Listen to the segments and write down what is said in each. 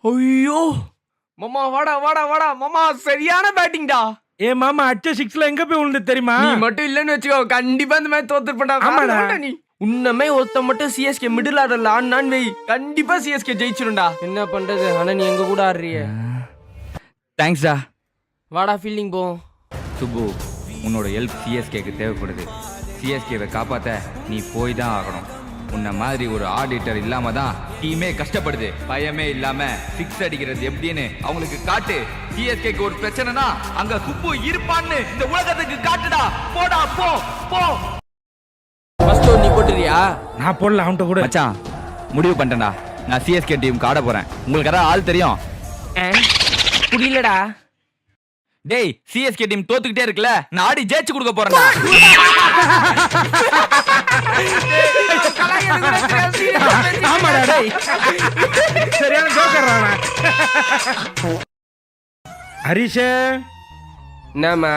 ஐயோ மாமா வாடா வாடா வாடா மாமா சரியான பேட்டிங்டா. ஏ மாமா அச்ச 6ல எங்க போய் விழுந்து தெரியுமா? நீ மட்டும் இல்லன்னு வெச்சுக்கோ கண்டிப்பா இந்த மேட்ச் தோத்துறப்படா. ஆமாடா நீ உன்னமே ஒருத்த மட்டும் சிஎஸ்கே மிடில் ஆர்டர்ல ஆடுனான்னு வை கண்டிப்பா சிஎஸ்கே ஜெயிச்சிரும்டா. என்ன பண்றது? ஆனா நீ எங்க கூட ஆடுறிய. தேங்க்ஸ்டா. வாடா ஃபீல்டிங் போ. சுப்பு, உன்னோட ஹெல்ப் சிஎஸ்கேக்கு தேவைப்படுது. சிஎஸ்கேவை காப்பாற்ற நீ போய் தான் ஆகணும். உன்ன மாதிரி ஒரு ஆடிட்டர் இல்லாம தான் டீமே கஷ்டப்படுது. பயமே இல்லாம சிக்ஸ் அடிக்கிறது எப்படின்னு அவங்களுக்கு காட்டு. சிஎஸ்கேக்கு ஒரு பிரச்சனைனா அங்க சுப்பு இருப்பான்னு இந்த உலகத்துக்கு காட்டுடா. போடா போ போ. ஃபர்ஸ்ட் நீ போட்டுறியா? நான் போடல அவன்கிட்ட கூட. மச்சான் முடிவு பண்ணிட்டேன்டா. நான் சிஎஸ்கே டீமுக்கு ஆட போறேன். உங்களுக்கு யாராவது ஆள் தெரியும்? புரியலடா. டேய் சிஎஸ்கே டீம் தோத்துக்கிட்டே இருக்குல்ல, நான் ஆடி ஜெயிச்சு கொடுக்க போறேன்டா. ஆமாடா டேய். சரியான ஜோக்கர்டா அவன். ஹரிஷே, என்னம்மா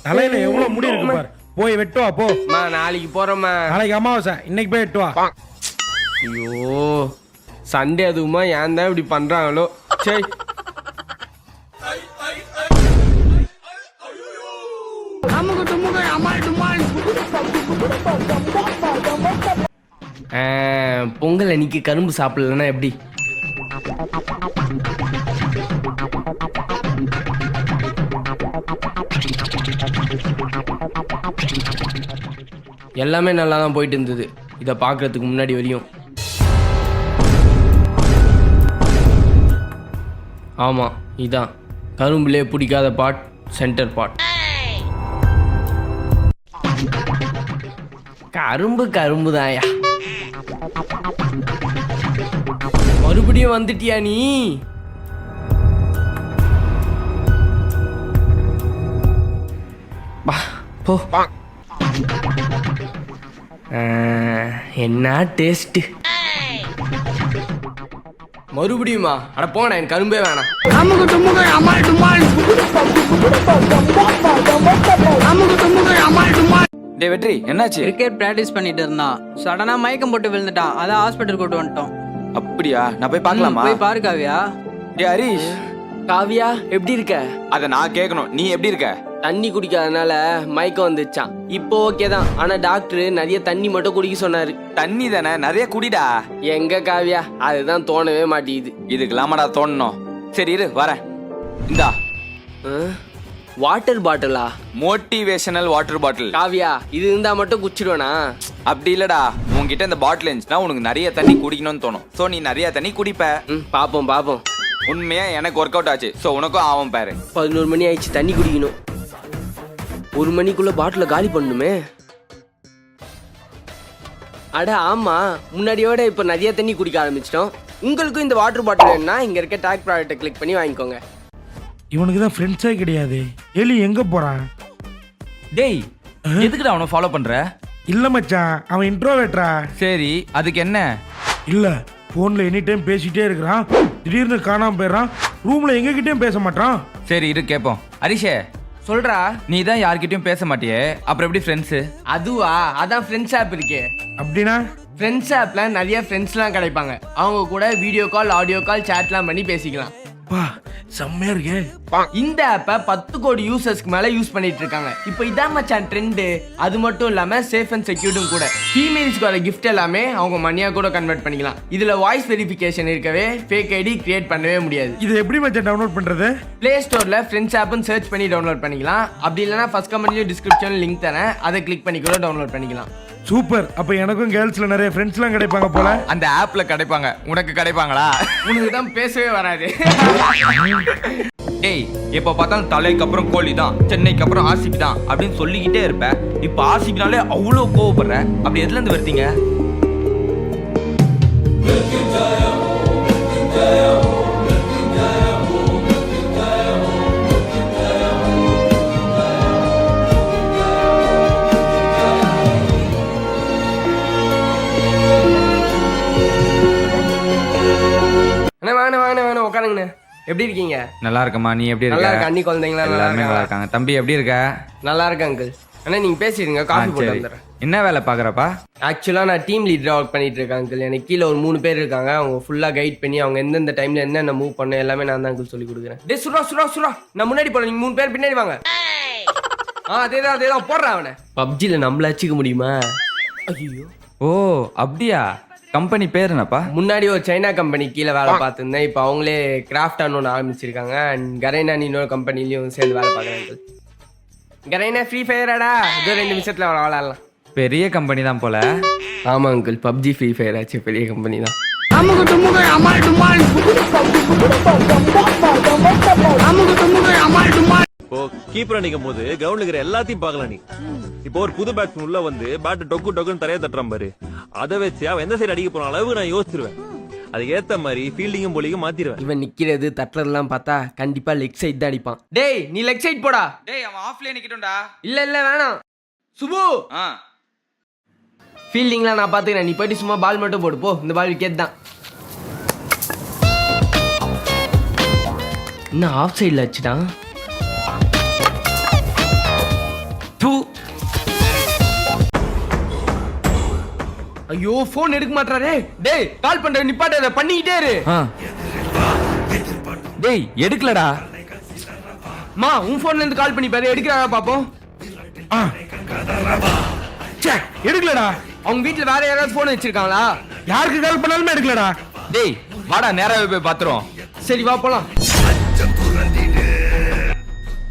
தலையில எவ்வளவு முடி இருக்கு பாரு. போய் வெட்டுவா போ. நாளைக்கு போறோம்மா. நாளைக்கு அமாவாசை, இன்னைக்கு போய் வெட்டுவா. ஐயோ சண்டே அதுவுமா ஏன் தான் இப்படி பண்றாங்களோ. சரி பொங்கல் அன்னைக்கு கரும்பு சாப்பிடலன்னா எப்படி? எல்லாமே நல்லா தான் போயிட்டு இருந்தது இதை பார்க்கறதுக்கு முன்னாடி வரையும். ஆமா இதான் கரும்புலே பிடிக்காத பாட், சென்டர் பாட். கரும்பு கரும்பு தாயா. மறுபடியும் வந்துட்டியா நீ? போ. என்ன டேஸ்ட். மறுபடியுமா? அட போன எனக்கு கரும்பே வேணாம். டேய் வெற்றி, என்னாச்சு? கிரிக்கெட் பிராக்டிஸ் பண்ணிட்டு இருந்தான். சடனா மயக்கம் போட்டு விழுந்துட்டான். அதான் ஹாஸ்பிட்டல் கூட்டு வந்துட்டோம். அப்படியா? நான் போய் பார்க்கலாமா? போய் பாரு காவியா. டேய் ஹரிஷ். காவியா எப்படி இருக்க? அத நான் கேட்கணும். நீ எப்படி இருக்க? தண்ணி குடிக்காதனால மயக்கம் வந்துச்சான். இப்போ ஓகே தான். ஆனா டாக்டர் நிறைய தண்ணி மட்டும் குடிக்க சொன்னாரு. தண்ணி தானே, நிறைய குடிடா. எங்க காவியா, அதுதான் தோணவே மாட்டேங்குது. இதுக்கெல்லாமடா தோணணும். சரி இரு வரேன். இந்தா வாட்டர் பாட்டிலா? Motivational water bottle. காவியா இது இருந்தா மட்டும் குடிச்சிடுவேனா? அப்படி இல்லடா, உன்கிட்ட இந்த பாட்டில் இருந்துச்சுன்னா உனக்கு நிறைய தண்ணி குடிக்கணும்னு தோணும். சோ நீ நிறைய தண்ணி குடிப்ப. பாப்போம் பாப்போம். உண்மையா எனக்கு ஒர்க் அவுட் ஆச்சு. சோ உனக்கும் ஆகும் பாரு. 11 மணி ஆயிடுச்சு, தண்ணி குடிக்கணும். 1 மணிக்குள்ள பாட்டில காலி பண்ணுமே. அட ஆமா, முன்னாடியோட இப்ப நிறைய தண்ணி குடிக்க ஆரம்பிச்சிட்டோம். உங்களுக்கும் இந்த வாட்டர் பாட்டில் வேணும்னா இங்க இருக்க டாக் ப்ராடக்ட்டை கிளிக் பண்ணி வாங்கிக்கோங்க. இவனுக்கு தான் ஃப்ரெண்ட்ஸே கிடையாது. எலி எங்க போறான்? டேய் எதுக்குடா அவனை ஃபாலோ பண்ற? இல்ல மச்சான், அவன் இன்ட்ரோவேட்ரா. சரி அதுக்கு என்ன? இல்ல போன்ல எனி டைம் பேசிட்டே இருக்கிறான். திடீர்னு காணாம போயிடறான். ரூம்ல எங்க கிட்டயும் பேச மாட்டான். சரி இரு கேப்போம். ஹரிஷே சொல்றா. நீ தான் யார்கிட்டயும் பேச மாட்டியே, அப்புறம் எப்படி ஃப்ரெண்ட்ஸ்? அதுவா, அதான் ஃப்ரெண்ட்ஸ் ஆப் இருக்கே. அப்படின்னா ஃப்ரெண்ட்ஸ் ஆப்ல நிறைய ஃப்ரெண்ட்ஸ்லாம் கிடைப்பாங்க. அவங்க கூட வீடியோ கால், ஆடியோ கால், சேட்லாம் பண்ணி பேசிக்கலாம். பா செம்மையா இருக்கே. இந்த ஆப்பை 10 கோடி யூசர்ஸ்க்கு மேல யூஸ் பண்ணிட்டு இருக்காங்க. இப்போ இதான் மச்சான் ட்ரெண்ட். அது மட்டும் இல்லாம சேஃப் அண்ட் செக்யூர்டும் கூட. ஃபீமேல்ஸ்க்கு வர கிஃப்ட் எல்லாமே அவங்க மணியா கூட கன்வெர்ட் பண்ணிக்கலாம். இதுல வாய்ஸ் வெரிஃபிகேஷன் இருக்கவே ஃபேக் ஐடி கிரியேட் பண்ணவே முடியாது. இது எப்படி மச்சான் டவுன்லோட் பண்றது? பிளே ஸ்டோர்ல ஃப்ரெண்ட்ஸ் ஆப்னு சர்ச் பண்ணி டவுன்லோட் பண்ணிக்கலாம். அப்படி இல்லைன்னா ஃபர்ஸ்ட் கமெண்ட்லயும் டிஸ்கிரிப்ஷன்ல லிங்க் தரேன், அதை கிளிக் பண்ணி கூட டவுன்லோட் பண்ணிக்கலாம். சூப்பர். அப்ப எனக்கும் கேர்ள்ஸ்ல நிறைய ஃப்ரெண்ட்ஸ்லாம் கிடைப்பாங்க போல. அந்த ஆப்ல கிடைப்பாங்க. உனக்கு கிடைப்பாங்களா? உனக்கு தான் பேசவே வராது. டேய் எப்ப பார்த்தாலும் தலைக்கு அப்புறம் கோலி தான், சென்னைக்கு அப்புறம் ஆர்சிபி தான் அப்படின்னு சொல்லிக்கிட்டே இருப்ப. இப்ப ஆர்சிபினாலே அவ்வளோ கோவப்படுற. அப்படி எதுல இருந்து வருத்தீங்க? உட்காருங்கண்ணே. எப்படி இருக்கீங்க? நல்லா இருக்கமா. நீ எப்படி நல்லா இருக்க? இருக்க. அண்ணி குழந்தைங்களா எல்லாருமே நல்லா இருக்காங்க. தம்பி எப்படி இருக்க? நல்லா இருக்க அங்கிள். அண்ணா நீங்க பேசிடுங்க, காஃபி போட்டு வந்துடுறேன். என்ன வேலை பார்க்குறப்பா? ஆக்சுவலாக நான் டீம் லீடராக ஒர்க் பண்ணிட்டு இருக்கேன் அங்கிள். எனக்கு கீழே ஒரு 3 பேர் இருக்காங்க. அவங்க ஃபுல்லாக கைட் பண்ணி அவங்க எந்தெந்த டைமில் என்னென்ன மூவ் பண்ண எல்லாமே நான் தான் அங்கிள் சொல்லி கொடுக்குறேன். டே சுரா நான் முன்னாடி போகிறேன், நீங்கள் 3 பேர் பின்னாடி வாங்க. அதேதான் போடுறான் அவனை. பப்ஜியில் நம்மள அடிச்சிக்க முடியுமா? ஐயோ. ஓ அப்படியா? கம்பெனி பேர் என்னப்பா? முன்னாடி ஒரு சைனா கம்பெனி கீழே வேலை பார்த்துருந்தேன். இப்போ அவங்களே கிராஃப்டான்னு ஒன்று ஆரம்பிச்சிருக்காங்க. அண்ட் கரைனா இன்னொரு கம்பெனிலையும் சேர்ந்து வேலை பார்க்குறாங்க. கரைனா ஃப்ரீ ஃபயராடா, இதோ 2 நிமிஷத்தில் விளாடலாம். பெரிய கம்பெனி தான் போல. ஆமாம் அங்கிள், பப்ஜி ஃப்ரீ ஃபயர் ஆச்சு, பெரிய கம்பெனி தான். இப்போ கீப்பர் நிக்கும் போது கிரவுண்ட்ல இருக்கிற எல்லாத்தையும் பார்க்கலாம் நீ. இப்போ ஒரு புது பேட்ஸ்மேன் உள்ள வந்து பேட் டொக்குன்னு தரைய தட்டுறான் பாரு, அதை வச்சு அவன் எந்த சைடு அடிக்க போன அளவு நான் யோசிச்சிருவேன். அதுக்கு ஏத்த மாதிரி ஃபீல்டிங்கும் போலிங்கும் மாத்திடுவேன். இவன் நிக்கிறது தட்டுறதுலாம் பார்த்தா கண்டிப்பா லெக் சைட் தான் அடிப்பான். டேய் நீ லெக் சைட் போடா. டேய் அவன் ஆஃப்லயே நிக்கட்டும்டா. இல்ல வேணாம் சுபு. ஃபீல்டிங்லாம் நான் பாத்துக்கிறேன், நீ போயிட்டு சும்மா பால் மட்டும் போடு போ. இந்த பால் விக்கெட் தான். இன்னும் ஆஃப் சைடில் வச்சுட்டான். ஐயோ போன் எடுக்க மாட்டாரே. டேய் கால் பண்ற நிப்பாட்ட பண்ணிக்கிட்டே இரு. டேய் எடுக்கலடா. மா உன் போன்ல இருந்து கால் பண்ணி பாரு, எடுக்கறாரா பாப்போம். எடுக்கலடா. அவங்க வீட்ல வேற யாராவது போன் வச்சிருக்காங்களா? யாருக்கு கால் பண்ணாலுமே எடுக்கலடா. டேய் வாடா நேராவே போய் பாத்துறோம். சரி வா போலாம்.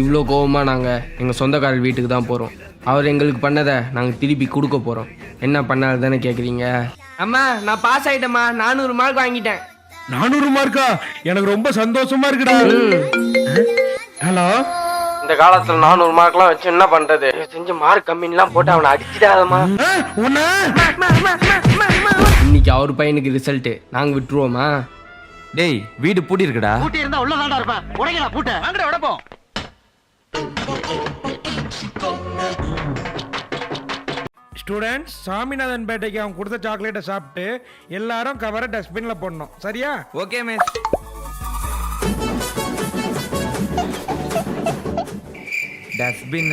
இவ்வளோ கோவமா நாங்க எங்க சொந்தக்காரர் வீட்டுக்கு தான் போறோம். அவர் எங்களுக்கு பண்ணதை நாங்க திருப்பி கொடுக்க போறோம். என்ன பண்ணாரு தானே கேக்குறீங்க? அம்மா நான் பாஸ் ஆயிட்டேம்மா, 400 மார்க் வாங்கிட்டேன். 400 மார்க்கா? எனக்கு ரொம்ப சந்தோஷமா இருக்குடா. ஹலோ. இந்த காலத்துல 400 மார்க்லாம் வச்சு என்ன பண்றது? செஞ்ச மார்க் கம்மின்லாம் போட்டு அவனை அடிச்சிடாதம்மா. இன்னைக்கு அவர் பையனுக்கு ரிசல்ட், நாங்க விட்டுருவோமா? டேய் வீடு பூட்டி இருக்குடா. பூட்டி இருந்தா உள்ள தான்டா இருப்பேன். உடைங்கடா பூட்ட. வாங்கடா உடைப்போம். ஸ்டூடெண்ட்ஸ், சாமிநாதன் பேட்டைக்கு அவன் கொடுத்த சாக்லேட்டை சாப்பிட்டு எல்லாரும் கவரை டஸ்ட்பின்ல போடணும், சரியா? Okay miss. டஸ்ட்பின்.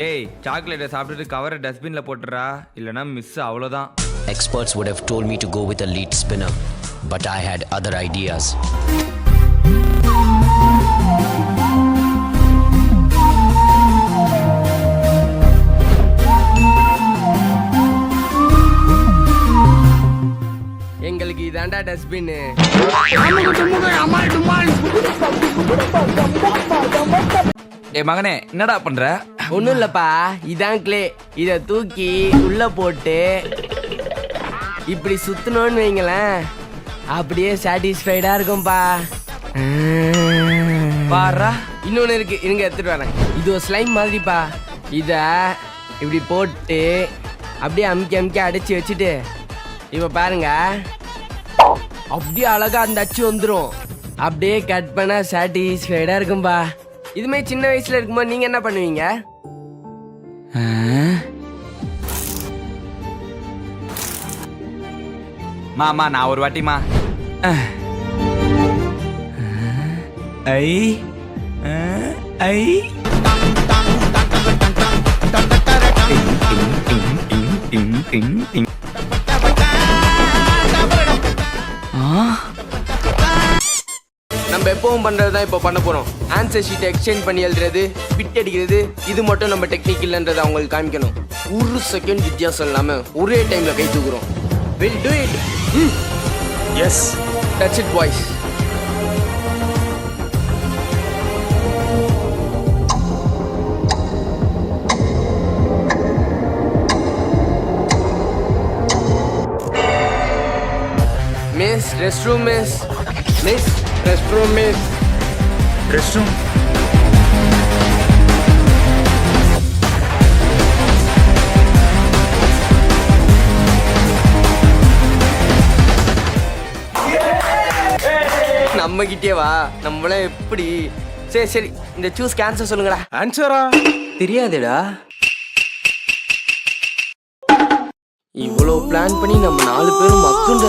டேய் சாக்லேட்டை சாப்பிட்டுட்டு கவரை டஸ்ட்பின்ல போட்டுறா, இல்லைன்னா மிஸ் அவ்வளோதான். Experts would have told me to go with a lead spinner, but I had other ideas. எங்களுக்கு இதாண்டா டஸ்ட்பின். டேய் மகனே என்னடா பண்ற? ஒன்றும் இல்லைப்பா, இதான் கிளே. இதை தூக்கி உள்ள போட்டு இப்படி சுத்தணும்னு வைங்களேன், அப்படியே சாட்டிஸ்ஃபைடா இருக்கும்பா. பாரா. இன்னொன்று இருக்கு, இருங்க எடுத்துட்டு வரேன். இது ஒரு ஸ்லைம் மாதிரிப்பா. இதை இப்படி போட்டு அப்படியே அமுக்கி அடைச்சி வச்சுட்டு இப்போ பாருங்க, அப்படியே அழகா அந்த அச்சு வந்துடும். அப்படியே கட் பண்ண சாட்டிஸ்ஃபைடா இருக்கும்பா. இதுமே சின்ன வயசுல இருக்கும்போது நீங்க என்ன பண்ணுவீங்க? மாமா நான் ஒரு வாட்டிமா. ஐ ஐ நம்ம எப்பவும் பண்றதுதான் இப்போ பண்ண போறோம். ஆன்சர் ஷீட்டை எக்ஸ்சேஞ்ச் பண்ணி எழுதுறது, பிட் அடிக்கிறது, இது மட்டும் நம்ம டெக்னிக் இல்லைன்றதை அவங்களுக்கு காமிக்கணும். ஒரு செகண்ட் வித்தியாசம் இல்லாம ஒரே டைம்ல கை தூக்குறோம். We'll do it. Yes. That's it, boys. Miss, restroom, miss. Miss, restroom, miss. Restroom. நம்ம கிட்டே வா, நம்மள எப்படி? சரி இந்த சூஸ் கேன்சர் சொல்லுங்கடா. ஆன்சரா? தெரியாதேடா. இவ்வளோ பிளான் பண்ணி நம்ம 4 பேரும் மக்குன்ற